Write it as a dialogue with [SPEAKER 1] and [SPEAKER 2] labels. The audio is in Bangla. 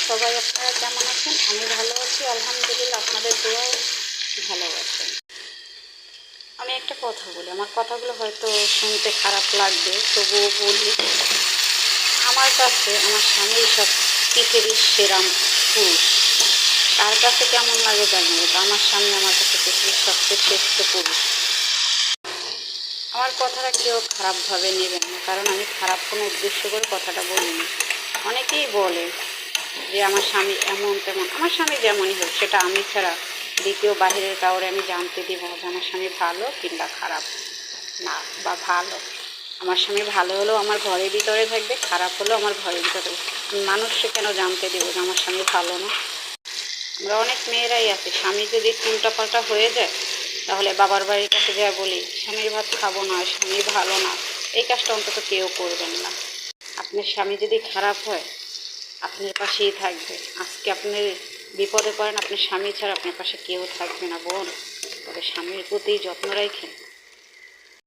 [SPEAKER 1] সবাই আপনারা কেমন আছেন? আমি ভালো আছি আলহামদুলিল্লাহ, আপনাদের দোয়াও ভালো আছেন। আমি একটা কথা বলি, আমার কথাগুলো হয়তো শুনতে খারাপ লাগবে, তবুও বলি। আমার কাছে আমার স্বামী সব পৃথিবীর সেরা পুরুষ। তার কাছে কেমন লাগে জানি না, আমার স্বামী আমার কাছে পৃথিবীর সবচেয়ে শ্রেষ্ঠ পুরুষ। আমার কথাটা কেউ খারাপভাবে নেবেন না, কারণ আমি খারাপ কোনো উদ্দেশ্য করে কথাটা বলিনি। অনেকেই বলে যে আমার স্বামী এমন তেমন। আমার স্বামী যেমনই হোক, সেটা আমি ছাড়া দ্বিতীয় বাহিরের কাউরে আমি জানতে দিব না যে আমার স্বামী ভালো কিংবা খারাপ না, বা ভালো। আমার স্বামী ভালো হলেও আমার ঘরের ভিতরে থাকবে, খারাপ হলেও আমার ঘরের ভিতরে। মানুষকে কেন জানতে দেবো যে আমার স্বামী ভালো না? আমরা অনেক মেয়েরাই আছি, স্বামী যদি উল্টাপাল্টা হয়ে যায় তাহলে বাবার বাড়ির কাছে যা বলি স্বামীর ভাত খাবো না, স্বামী ভালো না। এই কাজটা অন্তত কেউ করবেন না। আপনার স্বামী যদি খারাপ হয় আপনার পাশেই থাকবে। আজকে আপনি বিপদে পড়েন, আপনার স্বামী ছাড়া আপনার পাশে কেউ থাকবে না বোন। তবে স্বামীর প্রতি যত্ন রাখেন।